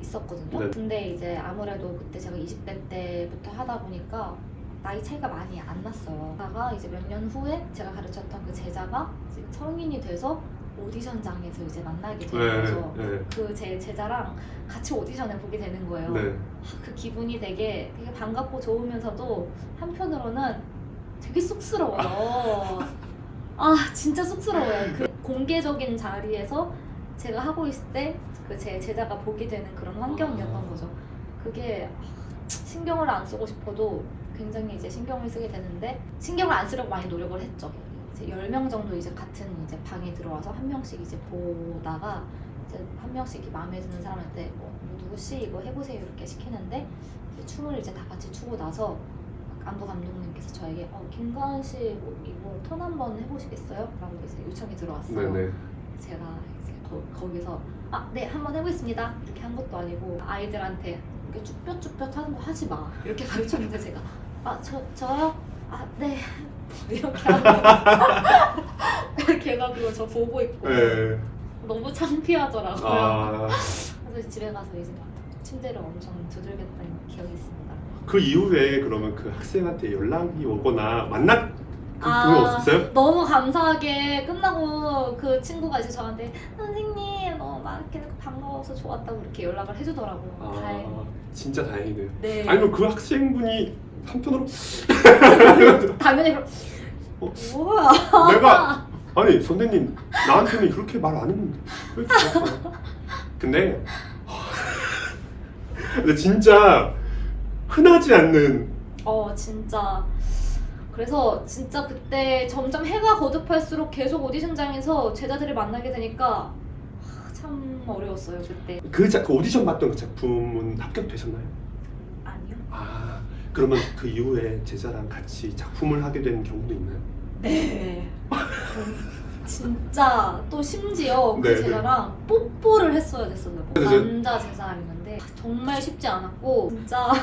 S2: 있었거든요.
S1: 네.
S2: 근데 이제 아무래도 그때 제가 20대 때부터 하다 보니까 나이 차이가 많이 안 났어요. 그러다가 이제 몇 년 후에 제가 가르쳤던 그 제자가 이제 성인이 돼서 오디션장에서 이제 만나게 되는 거죠.
S1: 네.
S2: 그 제 제자랑 같이 오디션을 보게 되는 거예요.
S1: 네.
S2: 그 기분이 되게 반갑고 좋으면서도 한편으로는 되게 쑥스러워요. 아 진짜 쑥스러워요. 그 공개적인 자리에서 제가 하고 있을 때 그 제 제자가 보게 되는 그런 환경이었던 거죠. 그게 신경을 안 쓰고 싶어도 굉장히 이제 신경을 쓰게 되는데 신경을 안 쓰려고 많이 노력을 했죠. 이제 10명 정도 이제 같은 이제 방에 들어와서 한 명씩 이제 보다가 이제 한 명씩 마음에 드는 사람한테 뭐 누구씨 이거 해보세요 이렇게 시키는데 이제 춤을 이제 다 같이 추고 나서 안부 감독님께서 저에게 김가은 씨 이거 턴 한번 해보시겠어요? 라고 이제 요청이 들어왔어요.
S1: 네네.
S2: 제가 이제 거기서 네 한번 해보겠습니다 이렇게 한 것도 아니고 아이들한테 이렇게 쭈뼛쭈뼛 하는 거 하지 마 이렇게 가르쳤는데 제가 저요? 네 이렇게 하고 이렇게 해가지고 저 보고 있고
S1: 네.
S2: 너무 창피하더라고요.
S1: 아,
S2: 그래서 집에 가서 이제 막 침대를 엄청 두들겼던 기억이 있습니다.
S1: 그 이후에 그러면 그 학생한테 연락이 오거나 그거 없었어요?
S2: 너무 감사하게 끝나고 그 친구가 이제 저한테 선생님 너무 막 이렇게 반가워서 좋았다고 이렇게 연락을 해주더라고요. 다행히.
S1: 진짜 다행이네요.
S2: 네.
S1: 아니면 그 학생분이 한편으로
S2: 당연히 뭐야?
S1: 내가 아니 선생님 나한테는 그렇게 말 안 했는데 왜 이렇게 했어요? 근데 진짜 흔하지 않는
S2: 진짜. 그래서 진짜 그때 점점 해가 거듭할수록 계속 오디션장에서 제자들을 만나게 되니까 참 어려웠어요 그때.
S1: 그 오디션 봤던 그 작품은 합격되셨나요?
S2: 아니요.
S1: 아 그러면 그 이후에 제자랑 같이 작품을 하게 된 경우도 있나요?
S2: 네. 진짜 또 심지어 그
S1: 네,
S2: 제자랑 뽀뽀를 했어야 됐어요.
S1: 그래서
S2: 남자 제자였는데 정말 쉽지 않았고 진짜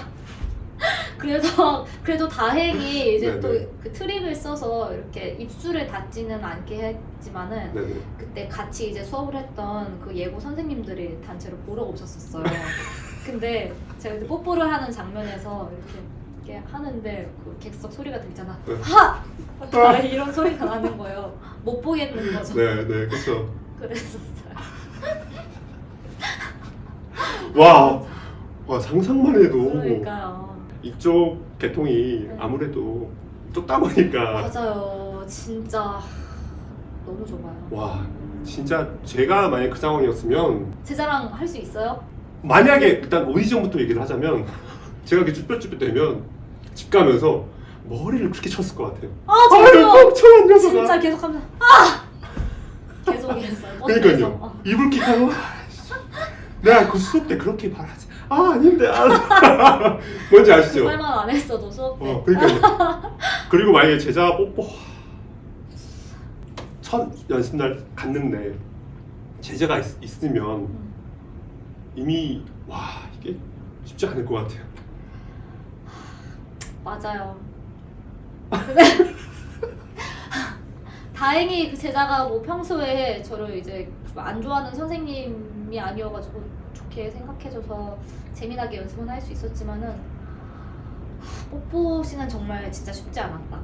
S2: 그래도 다행히 이제
S1: 네,
S2: 또
S1: 네.
S2: 그 트릭을 써서 이렇게 입술에 닿지는 않게 했지만은
S1: 네네.
S2: 그때 같이 이제 수업을 했던 그 예고 선생님들이 단체로 보러 오셨었어요. 근데 제가 이제 뽀뽀를 하는 장면에서 이렇게 하는데 그 객석 소리가 들리잖아.
S1: 네.
S2: 하! 이런 소리가 나는 거예요. 못 보겠는 거죠.
S1: 네, 그렇죠.
S2: 그랬었어요.
S1: 와 상상만 해도
S2: 그러니까요.
S1: 이쪽 계통이
S2: 네.
S1: 아무래도 좁다 보니까
S2: 맞아요. 진짜 너무 좁아요.
S1: 와 진짜 제가 만약 그 상황이었으면
S2: 제자랑 할 수 있어요?
S1: 만약에 일단 오디션부터 얘기를 하자면 제가 이렇게 쭈뼛쭈뼛 되면 집 가면서 머리를 그렇게 쳤을 것 같아요.
S2: 저도요.
S1: 멍청한 녀석아.
S2: 진짜 계속하면서 계속 이랬어요.
S1: 그러니까요. 이불킥하고 내가 그 수업 때 그렇게 말하지. 아닌데. 뭔지
S2: 그
S1: 아시죠?
S2: 말만 안 했어도 수업 때.
S1: 그러니까요. 그리고 만약에 제자 뽀뽀 첫 연습날 갔는데 제자가 있으면 이미 와 이게 쉽지 않을 것 같아요.
S2: 맞아요. 다행히 그 제자가 뭐 평소에 저를 이제 안 좋아하는 선생님이 아니어가지고 좋게 생각해줘서 재미나게 연습은 할 수 있었지만은 뽀뽀시는 정말 진짜 쉽지 않았다.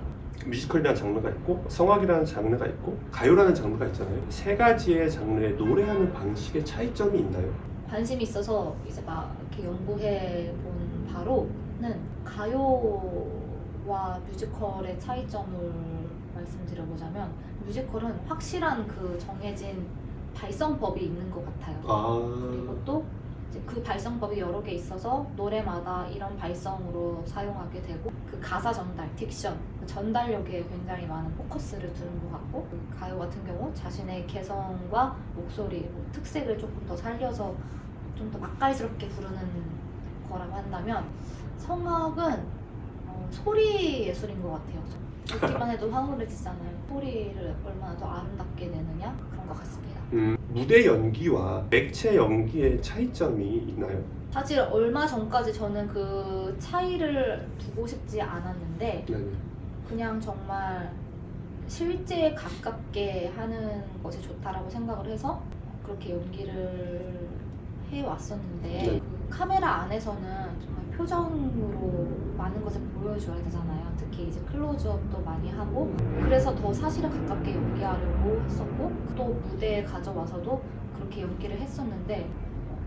S1: 뮤지컬이라는 장르가 있고 성악이라는 장르가 있고 가요라는 장르가 있잖아요. 세 가지의 장르의 노래하는 방식의 차이점이 있나요?
S2: 관심이 있어서 이제 막 이렇게 연구해 본 바로는 가요와 뮤지컬의 차이점을 말씀드려보자면 뮤지컬은 확실한 그 정해진 발성법이 있는 것 같아요. 그리고 또 이제 그 발성법이 여러 개 있어서 노래마다 이런 발성으로 사용하게 되고 그 가사 전달, 딕션, 그 전달력에 굉장히 많은 포커스를 두는 것 같고 그 가요 같은 경우 자신의 개성과 목소리, 뭐 특색을 조금 더 살려서 좀 더 맛깔스럽게 부르는 거라고 한다면 성악은 소리 예술인 것 같아요. 듣기만 해도 황홀해지잖아요. 소리를 얼마나 더 아름답게 내느냐 그런 것 같습니다.
S1: 무대 연기와 맥체 연기의 차이점이 있나요?
S2: 사실 얼마 전까지 저는 그 차이를 두고 싶지 않았는데
S1: 네네.
S2: 그냥 정말 실제에 가깝게 하는 것이 좋다라고 생각을 해서 그렇게 연기를 해왔었는데
S1: 네.
S2: 그 카메라 안에서는 정말 표정으로 많은 것을 보여줘야 되잖아요. 특히 이제 클로즈업도 많이 하고 그래서 더 사실에 가깝게 연기하려고 했었고 또 무대에 가져와서도 그렇게 연기를 했었는데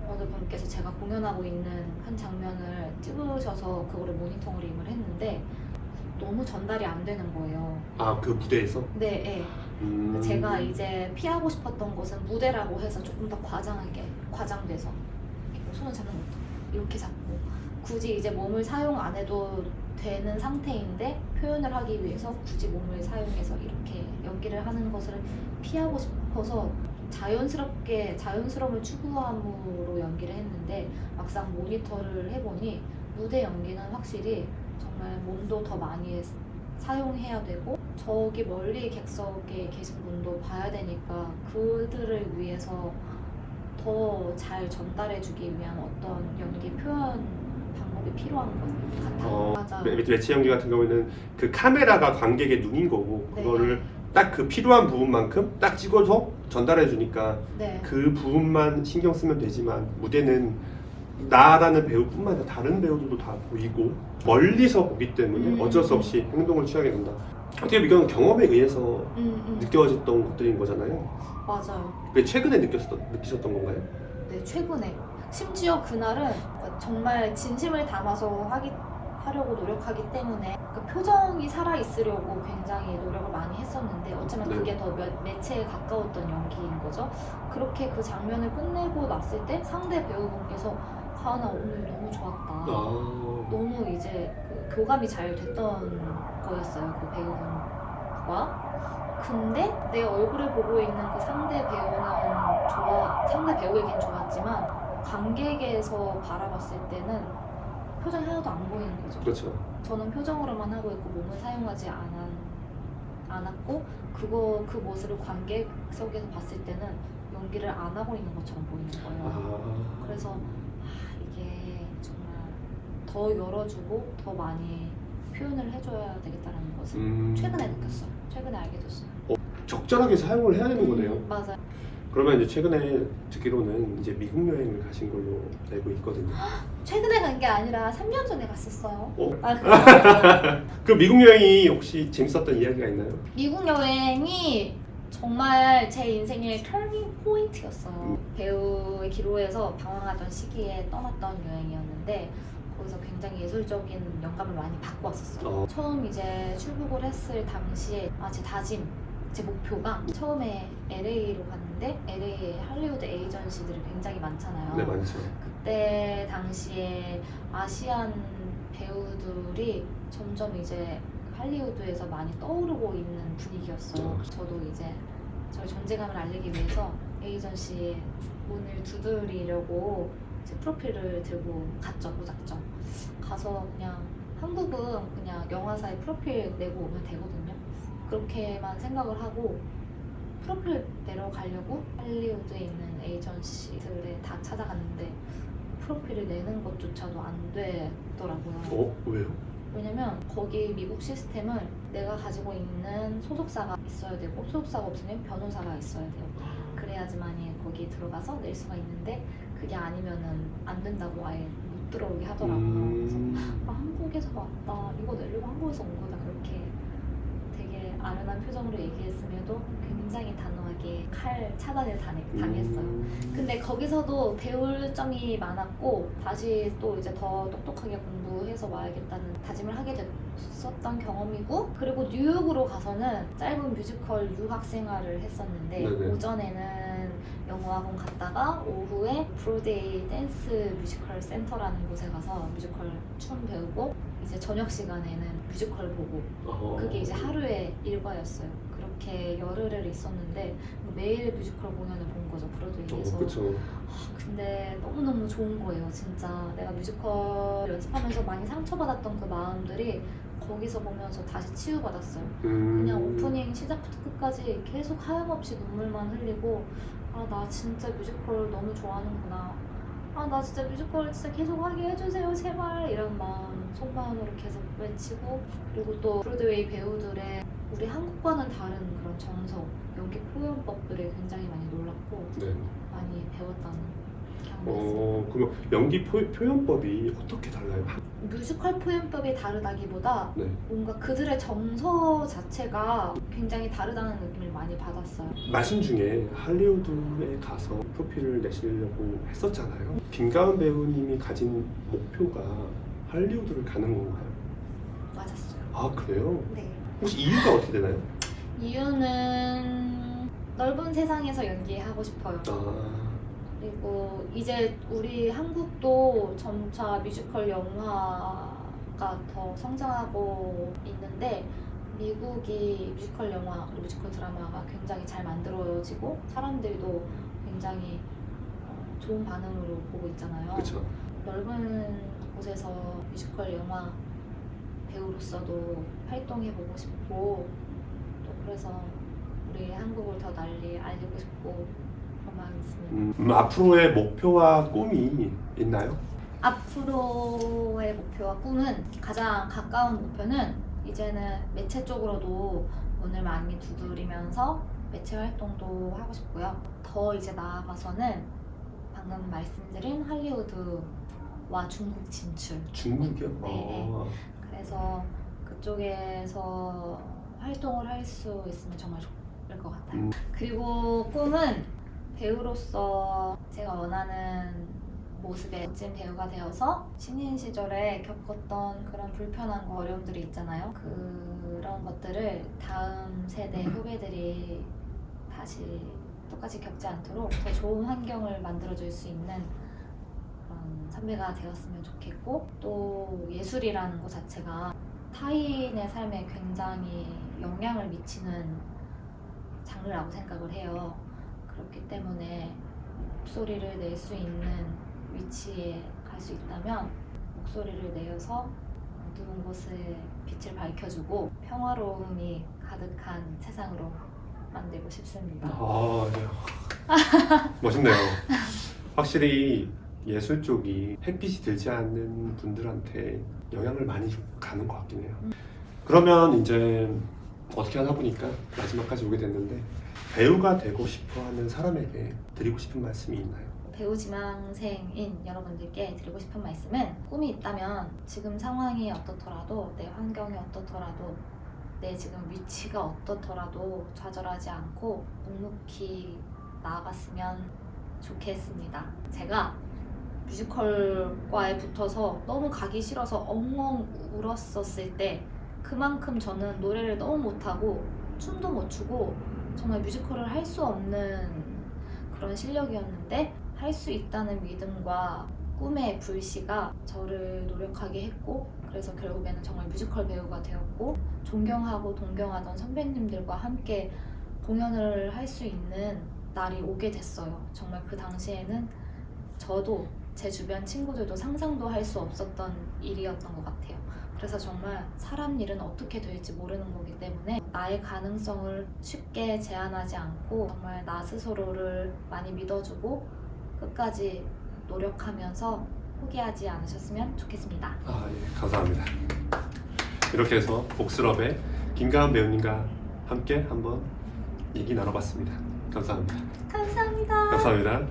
S2: 어느 분께서 제가 공연하고 있는 한 장면을 찍으셔서 그거를 모니터링을 했는데 너무 전달이 안 되는 거예요.
S1: 아 그 무대에서?
S2: 네. 제가 이제 피하고 싶었던 것은 무대라고 해서 조금 더 과장돼서 이렇게 손을 잡는 것도 이렇게 잡고 굳이 이제 몸을 사용 안 해도 되는 상태인데 표현을 하기 위해서 굳이 몸을 사용해서 이렇게 연기를 하는 것을 피하고 싶어서 자연스러움을 추구함으로 연기를 했는데 막상 모니터를 해보니 무대 연기는 확실히 정말 몸도 더 많이 사용해야 되고 저기 멀리 객석에 계신 분도 봐야 되니까 그들을 위해서 더 잘 전달해주기 위한 어떤 연기 표현 방법이 필요한 것 같아요. 맞아요.
S1: 매체 연기 같은 경우에는 그 카메라가 관객의 눈인 거고
S2: 네.
S1: 그거를 딱 그 필요한 부분만큼 딱 찍어서 전달해 주니까
S2: 네.
S1: 그 부분만 신경 쓰면 되지만 무대는 나라는 배우뿐만 아니라 다른 배우들도 다 보이고 멀리서 보기 때문에 어쩔 수 없이 행동을 취하게 된다. 어떻게 보면 이건 경험에 의해서 느껴졌던 것들인 거잖아요.
S2: 맞아요.
S1: 왜 최근에 느끼셨던 건가요?
S2: 네, 최근에 심지어 그날은 정말 진심을 담아서 하려고 노력하기 때문에 그 표정이 살아있으려고 굉장히 노력을 많이 했었는데 어쩌면
S1: 네.
S2: 그게 더 매체에 가까웠던 연기인 거죠. 그렇게 그 장면을 끝내고 났을 때 상대 배우분께서 가은아 오늘 너무 좋았다. 너무 이제 그 교감이 잘 됐던 거였어요. 그 배우분과. 근데 내 얼굴을 보고 있는 그 상대 배우에겐 좋았지만 관객에서 바라봤을 때는 표정이 하나도 안 보이는 거죠.
S1: 그렇죠.
S2: 저는 표정으로만 하고 있고 몸을 사용하지 않았고 그 모습을 관객석에서 봤을 때는 연기를 안 하고 있는 것처럼 보이는 거예요. 그래서 이게 정말 더 열어주고 더 많이 표현을 해줘야 되겠다는 것을 최근에 느꼈어요. 최근에 알게 됐어요.
S1: 적절하게 사용을 해야 되는 거네요.
S2: 맞아요.
S1: 그러면 이제 최근에 듣기로는 이제 미국 여행을 가신 걸로 알고 있거든요.
S2: 최근에 간 게 아니라 3년 전에 갔었어요.
S1: 그 미국 여행이 혹시 재밌었던 이야기가 있나요?
S2: 미국 여행이 정말 제 인생의 터닝 포인트였어요. 배우의 기로에서 방황하던 시기에 떠났던 여행이었는데 거기서 굉장히 예술적인 영감을 많이 받고 왔었어요. 처음 이제 출국을 했을 당시에 제 목표가 처음에 LA로 갔는데 LA에 할리우드 에이전시들이 굉장히 많잖아요.
S1: 네, 많죠.
S2: 그때 당시에 아시안 배우들이 점점 이제 할리우드에서 많이 떠오르고 있는 분위기였어요. 저도 이제 저의 존재감을 알리기 위해서 에이전시에 문을 두드리려고 이제 프로필을 들고 갔죠, 무작정. 가서 그냥 한국은 그냥 영화사에 프로필 내고 오면 되거든요. 그렇게만 생각을 하고 프로필 내려가려고 할리우드에 있는 에이전시들에 다 찾아갔는데 프로필을 내는 것조차도 안 되더라고요.
S1: 왜요?
S2: 왜냐면 거기 미국 시스템은 내가 가지고 있는 소속사가 있어야 되고 소속사가 없으면 변호사가 있어야 돼요. 그래야지만이 거기 들어가서 낼 수가 있는데 그게 아니면은 안 된다고 아예 못 들어오게 하더라고요. 그래서 한국에서 왔다. 이거 내려고 한국에서 온 거다. 그렇게 되게 아련한 표정으로 얘기했음에도 굉장히 단호하게 칼 차단을 당했어요. 근데 거기서도 배울 점이 많았고 다시 또 이제 더 똑똑하게 공부해서 와야겠다는 다짐을 하게 됐었던 경험이고 그리고 뉴욕으로 가서는 짧은 뮤지컬 유학 생활을 했었는데
S1: 네네.
S2: 오전에는 영어학원 갔다가 오후에 브로드웨이 댄스 뮤지컬 센터라는 곳에 가서 뮤지컬 춤 배우고 이제 저녁 시간에는 뮤지컬 보고 그게 이제 하루의 일과였어요. 그렇게 열흘을 있었는데 매일 뮤지컬 공연을 본 거죠, 브로드웨이에서.
S1: 그렇죠.
S2: 근데 너무너무 좋은 거예요, 진짜. 내가 뮤지컬 연습하면서 많이 상처받았던 그 마음들이 거기서 보면서 다시 치유받았어요. 그냥 오프닝 시작부터 끝까지 계속 하염없이 눈물만 흘리고 나 진짜 뮤지컬 너무 좋아하는구나. 나 진짜 뮤지컬 진짜 계속 하게 해주세요, 제발. 이런 마음, 속마음으로 계속 외치고 그리고 또 브로드웨이 배우들의 우리 한국과는 다른 그런 정석, 연기 표현법들에 굉장히 많이 놀랐고
S1: 네.
S2: 많이 배웠다는 경험이었습니다.
S1: 그럼 연기 표현법이 어떻게 달라요?
S2: 뮤지컬 표현법이 다르다기보다
S1: 네.
S2: 뭔가 그들의 정서 자체가 굉장히 다르다는 느낌을 많이 받았어요.
S1: 말씀 중에 할리우드에 가서 프로필을 내시려고 했었잖아요. 김가은 배우님이 가진 목표가 할리우드를 가는 건가요?
S2: 맞았어요.
S1: 그래요?
S2: 네.
S1: 혹시 이유가 어떻게 되나요?
S2: 이유는 넓은 세상에서 연기하고 싶어요. 그리고 이제 우리 한국도 점차 뮤지컬 영화가 더 성장하고 있는데 미국이 뮤지컬 영화 그리고 뮤지컬 드라마가 굉장히 잘 만들어지고 사람들도 굉장히 좋은 반응으로 보고 있잖아요.
S1: 그렇죠.
S2: 넓은 곳에서 뮤지컬 영화 배우로서도 활동해보고 싶고 또 그래서 우리 한국을 더 널리 알리고 싶고 그런 마음이 있습니다.
S1: 앞으로의 목표와 꿈이 있나요?
S2: 앞으로의 목표와 꿈은 가장 가까운 목표는 이제는 매체 쪽으로도 문을 많이 두드리면서 매체 활동도 하고 싶고요. 더 이제 나아가서는 방금 말씀드린 할리우드와 중국 진출.
S1: 중국이요?
S2: 네. 그래서 그쪽에서 활동을 할 수 있으면 정말 좋을 것 같아요. 그리고 꿈은 배우로서 제가 원하는 모습의 멋진 배우가 되어서 신인 시절에 겪었던 그런 불편함과 어려움들이 있잖아요. 그런 것들을 다음 세대 후배들이 다시 똑같이 겪지 않도록 더 좋은 환경을 만들어줄 수 있는 그런 선배가 되었으면 좋겠고, 또 예술이라는 것 자체가 타인의 삶에 굉장히 영향을 미치는 장르라고 생각을 해요. 그렇기 때문에 목소리를 낼 수 있는 위치에 갈 수 있다면 목소리를 내어서 어두운 곳에 빛을 밝혀주고 평화로움이 가득한 세상으로 만들고 싶습니다.
S1: 네. 멋있네요. 확실히 예술 쪽이 햇빛이 들지 않는 분들한테 영향을 많이 가는 것 같긴 해요. 그러면 이제 어떻게 하다 보니까 마지막까지 오게 됐는데, 배우가 되고 싶어 하는 사람에게 드리고 싶은 말씀이 있나요?
S2: 배우 지망생인 여러분들께 드리고 싶은 말씀은, 꿈이 있다면 지금 상황이 어떻더라도, 내 환경이 어떻더라도, 내 지금 위치가 어떻더라도 좌절하지 않고 묵묵히 나아갔으면 좋겠습니다. 제가 뮤지컬과에 붙어서 너무 가기 싫어서 엉엉 울었었을 때, 그만큼 저는 노래를 너무 못하고 춤도 못 추고 정말 뮤지컬을 할 수 없는 그런 실력이었는데, 할 수 있다는 믿음과 꿈의 불씨가 저를 노력하게 했고, 그래서 결국에는 정말 뮤지컬 배우가 되었고, 존경하고 동경하던 선배님들과 함께 공연을 할 수 있는 날이 오게 됐어요. 정말 그 당시에는 저도 제 주변 친구들도 상상도 할 수 없었던 일이었던 것 같아요. 그래서 정말 사람 일은 어떻게 될지 모르는 거기 때문에 나의 가능성을 쉽게 제한하지 않고 정말 나 스스로를 많이 믿어주고 끝까지 노력하면서 포기하지 않으셨으면 좋겠습니다.
S1: 예, 감사합니다. 이렇게 해서 복스럽의 김가은 배우님과 함께 한번 얘기 나눠봤습니다. 감사합니다.
S2: 감사합니다.
S1: 감사합니다.